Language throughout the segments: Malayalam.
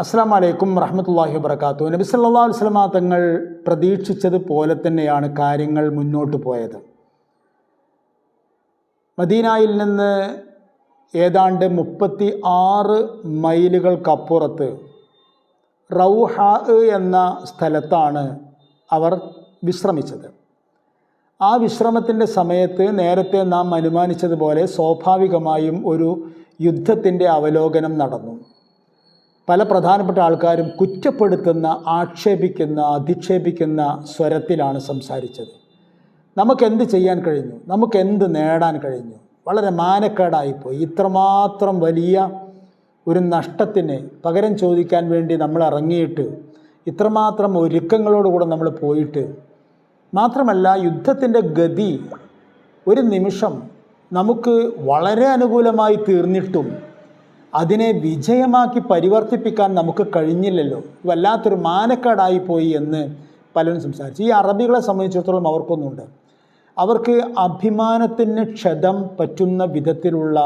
അസ്സലാമു അലൈക്കും വറഹ്മത്തുള്ളാഹി വബറകാതുഹു. നബി സല്ലല്ലാഹു അലൈഹി വസല്ലമ തങ്ങൾ പ്രതീക്ഷിച്ചതുപോലെ തന്നെയാണ് കാര്യങ്ങൾ മുന്നോട്ട് പോയത്. മദീനയിൽ നിന്ന് ഏതാണ്ട് 36 മൈലുകൾക്കപ്പുറത്ത് റൗഹ എന്ന സ്ഥലത്താണ് അവർ വിശ്രമിച്ചത്. ആ വിശ്രമത്തിൻ്റെ സമയത്ത് നേരത്തെ നാം അനുമാനിച്ചതുപോലെ സ്വാഭാവികമായും ഒരു യുദ്ധത്തിൻ്റെ അവലോകനം നടന്നു. പല പ്രധാനപ്പെട്ട ആൾക്കാരും കുറ്റപ്പെടുത്തുന്ന, ആക്ഷേപിക്കുന്ന, അധിക്ഷേപിക്കുന്ന സ്വരത്തിലാണ് സംസാരിച്ചത്. നമുക്കെന്ത് ചെയ്യാൻ കഴിഞ്ഞു, നമുക്കെന്ത് നേടാൻ കഴിഞ്ഞു, വളരെ മാനക്കേടായിപ്പോയി. ഇത്രമാത്രം വലിയ ഒരു നഷ്ടത്തിന് പകരം ചോദിക്കാൻ വേണ്ടി നമ്മൾ ഇറങ്ങിയിട്ട്, ഇത്രമാത്രം ഒരുക്കങ്ങളോടുകൂടെ നമ്മൾ പോയിട്ട്, മാത്രമല്ല യുദ്ധത്തിൻ്റെ ഗതി ഒരു നിമിഷം നമുക്ക് വളരെ അനുകൂലമായി തീർന്നിട്ടും അതിനെ വിജയമാക്കി പരിവർത്തിപ്പിക്കാൻ നമുക്ക് കഴിഞ്ഞില്ലല്ലോ, വല്ലാത്തൊരു മാനക്കേടായിപ്പോയി എന്ന് പലരും സംസാരിച്ചു. ഈ അറബികളെ സംബന്ധിച്ചിടത്തോളം അവർക്കൊന്നുണ്ട്, അവർക്ക് അഭിമാനത്തിന് ക്ഷതം പറ്റുന്ന വിധത്തിലുള്ള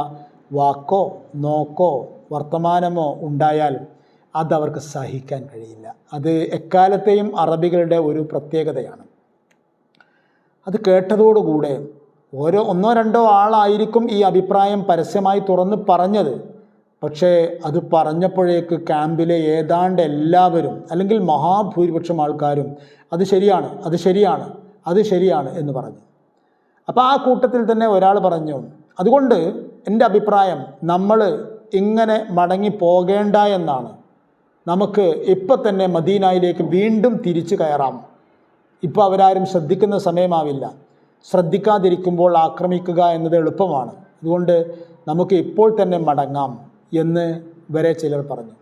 വാക്കോ നോക്കോ വർത്തമാനമോ ഉണ്ടായാൽ അതവർക്ക് സഹിക്കാൻ കഴിയില്ല. അത് എക്കാലത്തെയും അറബികളുടെ ഒരു പ്രത്യേകതയാണ്. അത് കേട്ടതോടുകൂടെ ഒന്നോ രണ്ടോ ആളായിരിക്കും ഈ അഭിപ്രായം പരസ്യമായി തുറന്ന് പറഞ്ഞത്. പക്ഷേ അത് പറഞ്ഞപ്പോഴേക്ക് ക്യാമ്പിലെ ഏതാണ്ട് എല്ലാവരും, അല്ലെങ്കിൽ മഹാഭൂരിപക്ഷം ആൾക്കാരും അത് ശരിയാണ്, അത് ശരിയാണ്, അത് ശരിയാണ് എന്ന് പറഞ്ഞു. അപ്പോൾ ആ കൂട്ടത്തിൽ തന്നെ ഒരാൾ പറഞ്ഞു, അതുകൊണ്ട് എൻ്റെ അഭിപ്രായം നമ്മൾ ഇങ്ങനെ മടങ്ങി പോകേണ്ട എന്നാണ്. നമുക്ക് ഇപ്പം തന്നെ മദീനയിലേക്ക് വീണ്ടും തിരിച്ചു കയറാം. ഇപ്പോൾ അവരാരും ശ്രദ്ധിക്കുന്ന സമയമാവില്ല. ശ്രദ്ധിക്കാതിരിക്കുമ്പോൾ ആക്രമിക്കുക എന്നത് എളുപ്പമാണ്. അതുകൊണ്ട് നമുക്ക് ഇപ്പോൾ തന്നെ മടങ്ങാം എന്ന് വരെ ചിലർ പറഞ്ഞു.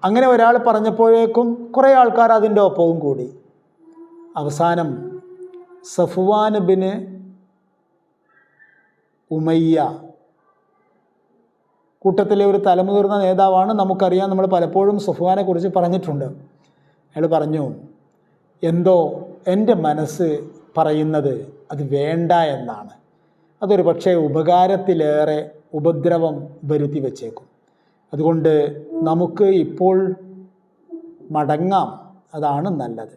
അങ്ങനെ ഒരാൾ പറഞ്ഞപ്പോഴേക്കും കുറേ ആൾക്കാർ അതിൻ്റെ ഒപ്പവും കൂടി. അവസാനം സഫ്വാൻ ബിന് ഉമയ്യ കൂട്ടത്തിലെ ഒരു തലമുതിർന്ന നേതാവാണ്, നമുക്കറിയാം. നമ്മൾ പലപ്പോഴും സഫ്വാനെ കുറിച്ച് പറഞ്ഞിട്ടുണ്ട്. അയാൾ പറഞ്ഞു, എന്തോ എൻ്റെ മനസ്സ് പറയുന്നത് അത് വേണ്ട എന്നാണ്. അതൊരു പക്ഷേ ഉപകാരത്തിലേറെ ഉപദ്രവം വരുത്തി വച്ചേക്കും. അതുകൊണ്ട് നമുക്ക് ഇപ്പോൾ മടങ്ങാം, അതാണ് നല്ലത്.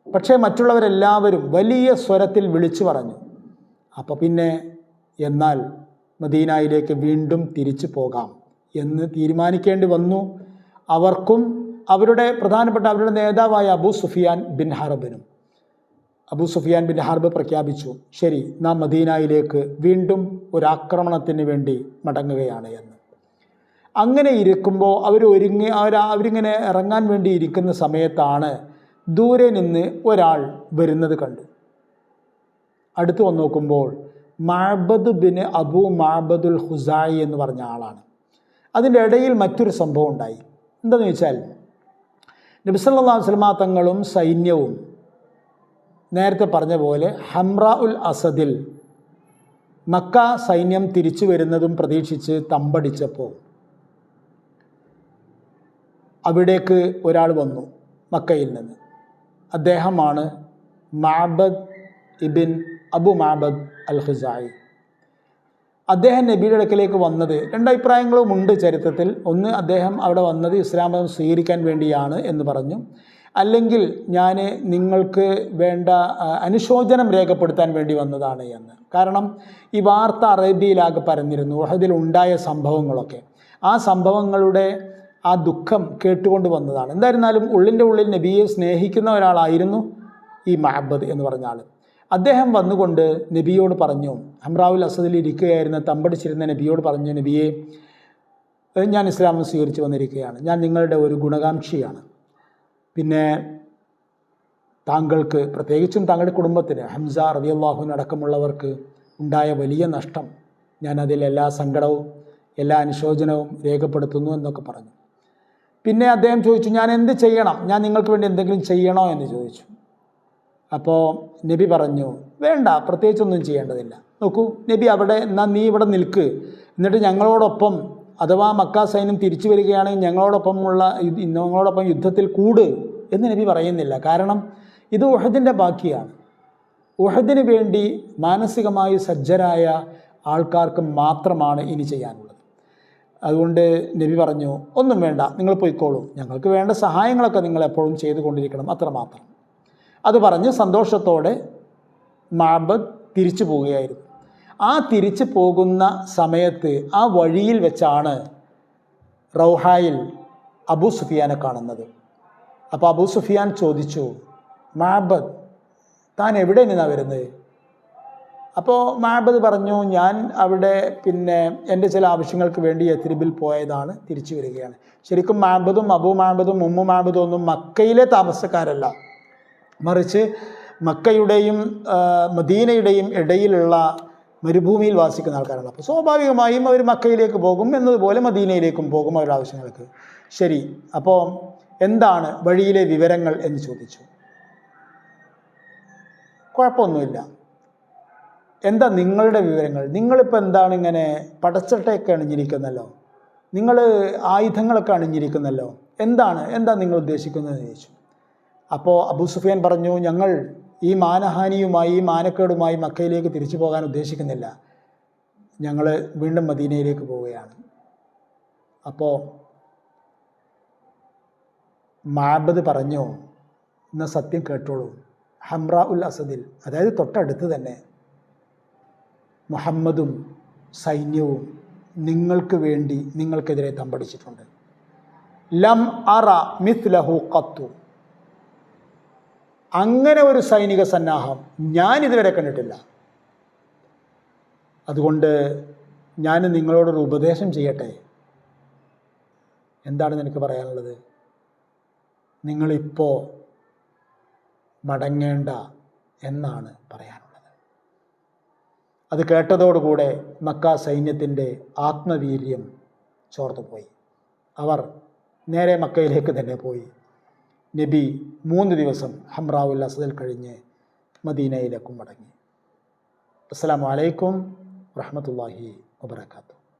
പക്ഷേ മറ്റുള്ളവരെല്ലാവരും വലിയ സ്വരത്തിൽ വിളിച്ചു പറഞ്ഞു. അപ്പോൾ പിന്നെ എന്നാൽ മദീനയിലേക്ക് വീണ്ടും തിരിച്ചു പോകാം എന്ന് തീരുമാനിക്കേണ്ടി വന്നു അവർക്കും. അവരുടെ അവരുടെ നേതാവായ അബൂ സുഫിയാൻ ബിൻ ഹർബ് പ്രഖ്യാപിച്ചു, ശരി, നാം മദീനയിലേക്ക് വീണ്ടും ഒരു ആക്രമണത്തിന് വേണ്ടി മടങ്ങുകയാണ് എന്ന്. അങ്ങനെ ഇരിക്കുമ്പോൾ അവരിങ്ങനെ ഇറങ്ങാൻ വേണ്ടി ഇരിക്കുന്ന സമയത്താണ് ദൂരെ നിന്ന് ഒരാൾ വരുന്നത് കണ്ടു. അടുത്ത് വന്ന് നോക്കുമ്പോൾ മഅബദ് ബിൻ അബൂ മഅബദുൽ ഖുസായി എന്ന് പറഞ്ഞ ആളാണ്. അതിൻ്റെ ഇടയിൽ മറ്റൊരു സംഭവം ഉണ്ടായി. എന്താണെന്ന് വെച്ചാൽ, നബി സല്ലല്ലാഹു അലൈഹി വസല്ലമ തങ്ങളും സൈന്യവും നേരത്തെ പറഞ്ഞ പോലെ ഹംറ ഉൽ അസദിൽ മക്ക സൈന്യം തിരിച്ചു വരുന്നതും പ്രതീക്ഷിച്ച് തമ്പടിച്ചപ്പോൾ അവിടേക്ക് ഒരാൾ വന്നു മക്കയിൽ നിന്ന്. അദ്ദേഹമാണ് മഅബദ് ഇബിൻ അബു മഅബദ് അൽ ഖുസായി. അദ്ദേഹം നബിയുടെ അടുക്കലേക്ക് വന്നത്, രണ്ടഭിപ്രായങ്ങളും ഉണ്ട് ചരിത്രത്തിൽ. ഒന്ന്, അദ്ദേഹം അവിടെ വന്നത് ഇസ്ലാം മതം സ്വീകരിക്കാൻ വേണ്ടിയാണ് എന്ന് പറഞ്ഞു. അല്ലെങ്കിൽ ഞാൻ നിങ്ങൾക്ക് വേണ്ട അനുശോചനം രേഖപ്പെടുത്താൻ വേണ്ടി വന്നതാണ് എന്ന്. കാരണം ഈ വാർത്ത അറേബ്യയിലാകെ പരന്നിരുന്നു, ഉഹദിൽ ഉണ്ടായ സംഭവങ്ങളൊക്കെ. ആ സംഭവങ്ങളുടെ ആ ദുഃഖം കേട്ടുകൊണ്ട് വന്നതാണ്. എന്തായിരുന്നാലും ഉള്ളിൻ്റെ ഉള്ളിൽ നബിയെ സ്നേഹിക്കുന്ന ഒരാളായിരുന്നു ഈ മഅബദ് എന്ന് പറഞ്ഞ ആൾ. അദ്ദേഹം വന്നുകൊണ്ട് നബിയോട് പറഞ്ഞു, ഹംറാവുൽ അസദിൽ ഇരിക്കുകയായിരുന്ന തമ്പടിച്ചിരുന്ന നബിയോട് പറഞ്ഞു, നബിയെ, ഞാൻ ഇസ്ലാം സ്വീകരിച്ച് വന്നിരിക്കുകയാണ്, ഞാൻ നിങ്ങളുടെ ഒരു ഗുണകാംക്ഷിയാണ്. പിന്നെ താങ്കൾക്ക്, പ്രത്യേകിച്ചും താങ്കളുടെ കുടുംബത്തിന്, ഹംസ റളിയല്ലാഹു അൻഹു അടക്കമുള്ളവർക്ക് ഉണ്ടായ വലിയ നഷ്ടം, ഞാൻ അതിൽ എല്ലാ സങ്കടവും എല്ലാ അനുശോചനവും രേഖപ്പെടുത്തുന്നു എന്നൊക്കെ പറഞ്ഞു. പിന്നെ അദ്ദേഹം ചോദിച്ചു, ഞാൻ എന്ത് ചെയ്യണം, ഞാൻ നിങ്ങൾക്ക് വേണ്ടി എന്തെങ്കിലും ചെയ്യണോ എന്ന് ചോദിച്ചു. അപ്പോൾ നബി പറഞ്ഞു, വേണ്ട, പ്രത്യേകിച്ചൊന്നും ചെയ്യേണ്ടതില്ല. നോക്കൂ നബി, എന്നാൽ നീ ഇവിടെ നിൽക്ക്, എന്നിട്ട് ഞങ്ങളോടൊപ്പം, അഥവാ മക്ക സൈന്യം തിരിച്ചു വരികയാണെങ്കിൽ ഞങ്ങളോടൊപ്പം യുദ്ധത്തിൽ കൂട് എന്ന് നബി പറയുന്നില്ല. കാരണം ഇത് ഉഹദിൻ്റെ ബാക്കിയാണ്. ഉഹദിന് വേണ്ടി മാനസികമായി സജ്ജരായ ആൾക്കാർക്ക് മാത്രമാണ് ഇനി ചെയ്യാനുള്ളത്. അതുകൊണ്ട് നബി പറഞ്ഞു, ഒന്നും വേണ്ട, നിങ്ങൾ പോയിക്കോളൂ, ഞങ്ങൾക്ക് വേണ്ട സഹായങ്ങളൊക്കെ നിങ്ങൾ എപ്പോഴും ചെയ്തുകൊണ്ടിരിക്കണം, അത്രമാത്രം. അത് പറഞ്ഞ് സന്തോഷത്തോടെ മഅബദ് തിരിച്ചു പോവുകയായിരുന്നു. ആ തിരിച്ചു പോകുന്ന സമയത്ത് ആ വഴിയിൽ വെച്ചാണ് റൗഹായിൽ അബൂ സുഫിയാനെ കാണുന്നത്. അപ്പോൾ അബൂ സുഫിയാൻ ചോദിച്ചു, മഅബദ്, താൻ എവിടെ നിന്നാണ് വരുന്നത്? അപ്പോൾ മഅബദ് പറഞ്ഞു, ഞാൻ അവിടെ എൻ്റെ ചില ആവശ്യങ്ങൾക്ക് വേണ്ടി യത്രിബിൽ പോയതാണ്, തിരിച്ചു വരികയാണ്. ശരിക്കും മഅബദും അബൂ മഅബദും ഉമ്മു മഅബദും ഒന്നും മക്കയിലെ താമസക്കാരല്ല, മറിച്ച് മക്കയുടെയും മദീനയുടെയും ഇടയിലുള്ള മരുഭൂമിയിൽ വാസിക്കുന്ന ആൾക്കാരാണ്. അപ്പോൾ സ്വാഭാവികമായും അവർ മക്കയിലേക്ക് പോകും, എന്നതുപോലെ മദീനയിലേക്കും പോകും അവരുടെ ആവശ്യങ്ങൾക്ക്. ശരി, അപ്പോൾ എന്താണ് വഴിയിലെ വിവരങ്ങൾ എന്ന് ചോദിച്ചു. കുഴപ്പമൊന്നുമില്ല, എന്താ നിങ്ങളുടെ വിവരങ്ങൾ? നിങ്ങളിപ്പോൾ എന്താണ് ഇങ്ങനെ പടച്ചട്ടയൊക്കെ അണിഞ്ഞിരിക്കുന്നല്ലോ, നിങ്ങൾ ആയുധങ്ങളൊക്കെ അണിഞ്ഞിരിക്കുന്നല്ലോ, എന്താ നിങ്ങൾ ഉദ്ദേശിക്കുന്നതെന്ന് ചോദിച്ചു. അപ്പോൾ അബൂ സുഫിയാൻ പറഞ്ഞു, ഞങ്ങൾ ഈ മാനഹാനിയുമായി ഈ മാനക്കേടുമായി മക്കയിലേക്ക് തിരിച്ചു പോകാൻ ഉദ്ദേശിക്കുന്നില്ല, ഞങ്ങൾ വീണ്ടും മദീനയിലേക്ക് പോവുകയാണ്. അപ്പോൾ മഅബദ് പറഞ്ഞു, എന്നാൽ സത്യം കേട്ടോളൂ, ഹംറാ ഉൽ അസദിൽ, അതായത് തൊട്ടടുത്ത് തന്നെ മുഹമ്മദും സൈന്യവും നിങ്ങൾക്ക് വേണ്ടി നിങ്ങൾക്കെതിരെ തമ്പടിച്ചിട്ടുണ്ട്. ലം അറ മിത്ലഹു ഖത്തു, അങ്ങനെ ഒരു സൈനിക സന്നാഹം ഞാൻ ഇതുവരെ കണ്ടിട്ടില്ല. അതുകൊണ്ട് ഞാൻ നിങ്ങളോടൊരു ഉപദേശം ചെയ്യട്ടെ. എന്താണ് നിനക്ക് പറയാനുള്ളത്? നിങ്ങളിപ്പോൾ മടങ്ങേണ്ട എന്നാണ് പറയാനുള്ളത്. അത് കേട്ടതോടുകൂടെ മക്ക സൈന്യത്തിൻ്റെ ആത്മവീര്യം ചോർന്നുപോയി. അവർ നേരെ മക്കയിലേക്ക് തന്നെ പോയി. നബി 3 ദിവസം ഹംറാവുൽ അസ്വദിൽ കഴിഞ്ഞ് മദീനയിലേക്കും മടങ്ങി. അസ്സലാമു അലൈക്കും വറഹ്മത്തുള്ളാഹി വബറകാതുഹു.